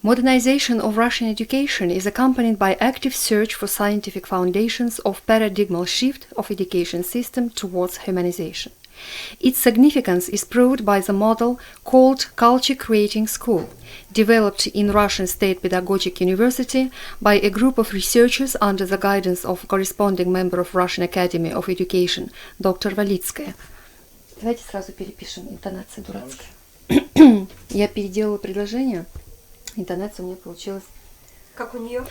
Modernization of Russian education is accompanied by active search for scientific foundations of paradigmal shift of education system towards humanization. Its significance is proved by the model called Culture Creating School, developed in Russian State Pedagogic University by a group of researchers under the guidance of corresponding member of Russian Academy of Education, Dr. Valitskaya. Давайте сразу перепишем, интонация дурацкая. Я переделала предложение, интонация у меня получилась. Как у нее?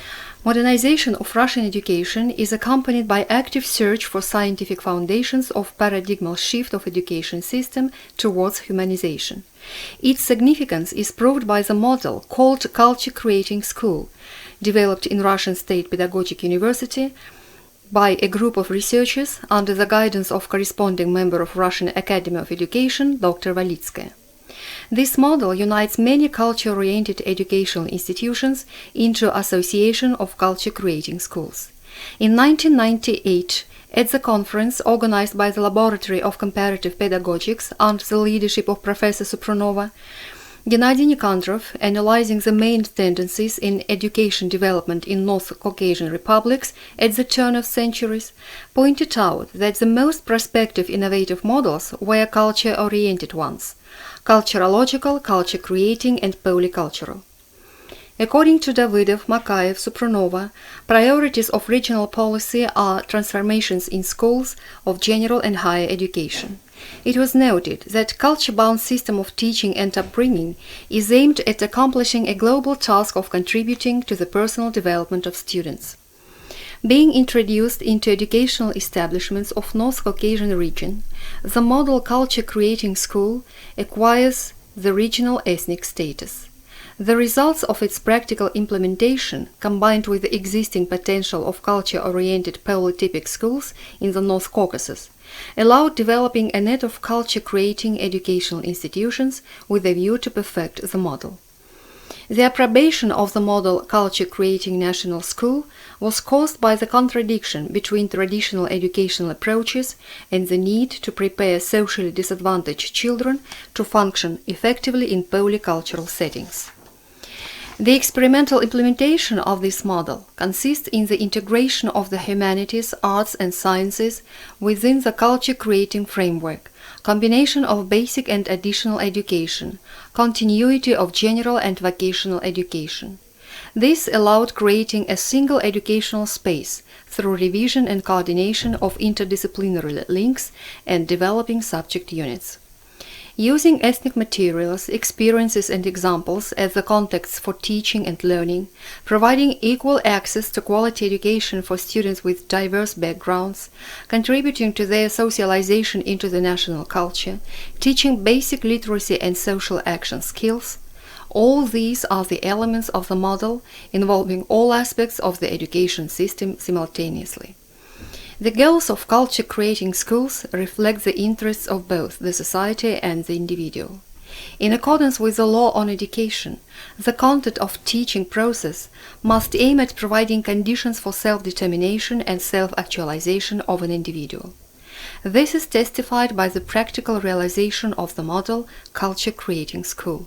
Modernization of Russian education is accompanied by active search for scientific foundations of paradigmal shift of education system towards humanization. Its significance is proved by the model called Culture Creating School, developed in Russian State Pedagogic University by a group of researchers under the guidance of corresponding member of Russian Academy of Education, Dr. Valitskaya. This model unites many culture-oriented educational institutions into association of culture-creating schools. In 1998, at the conference organized by the Laboratory of Comparative Pedagogics under the leadership of Professor Supranova, Gennady Nikandrov, analyzing the main tendencies in education development in North Caucasian republics at the turn of centuries, pointed out that the most prospective innovative models were culture-oriented ones: culturological, culture-creating, and polycultural. According to Davidov, Makaev, Supranova, priorities of regional policy are transformations in schools of general and higher education. It was noted that culture-bound system of teaching and upbringing is aimed at accomplishing a global task of contributing to the personal development of students. Being introduced into educational establishments of North Caucasian region, the model Culture Creating School acquires the regional ethnic status. The results of its practical implementation, combined with the existing potential of culture-oriented polytypic schools in the North Caucasus, allowed developing a net of culture-creating educational institutions with a view to perfect the model. The approbation of the model Culture-Creating National School was caused by the contradiction between traditional educational approaches and the need to prepare socially disadvantaged children to function effectively in polycultural settings. The experimental implementation of this model consists in the integration of the humanities, arts, and sciences within the culture-creating framework, combination of basic and additional education, continuity of general and vocational education. This allowed creating a single educational space through revision and coordination of interdisciplinary links and developing subject units. Using ethnic materials, experiences, and examples as the contexts for teaching and learning, providing equal access to quality education for students with diverse backgrounds, contributing to their socialization into the national culture, teaching basic literacy and social action skills, all these are the elements of the model involving all aspects of the education system simultaneously. The goals of culture-creating schools reflect the interests of both the society and the individual. In accordance with the law on education, the content of teaching process must aim at providing conditions for self-determination and self-actualization of an individual. This is testified by the practical realization of the model Culture-Creating School.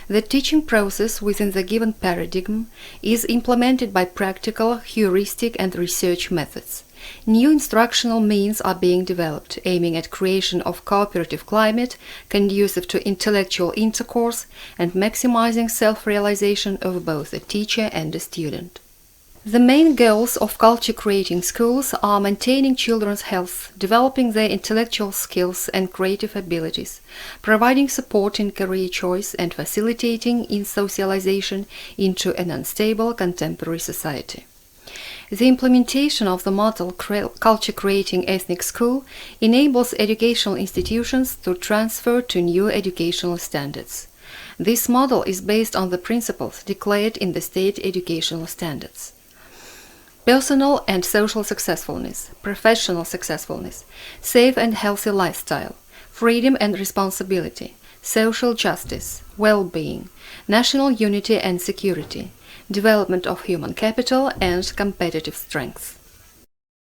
The teaching process within the given paradigm is implemented by practical, heuristic, and research methods. New instructional means are being developed, aiming at creation of cooperative climate conducive to intellectual intercourse and maximizing self-realization of both a teacher and a student. The main goals of culture-creating schools are maintaining children's health, developing their intellectual skills and creative abilities, providing support in career choice, and facilitating in socialization into an unstable contemporary society. The implementation of the model Culture-Creating Ethnic School enables educational institutions to transfer to new educational standards. This model is based on the principles declared in the state educational standards. Personal and social successfulness, professional successfulness, safe and healthy lifestyle, freedom and responsibility, social justice, well-being, national unity and security, development of human capital and competitive strength.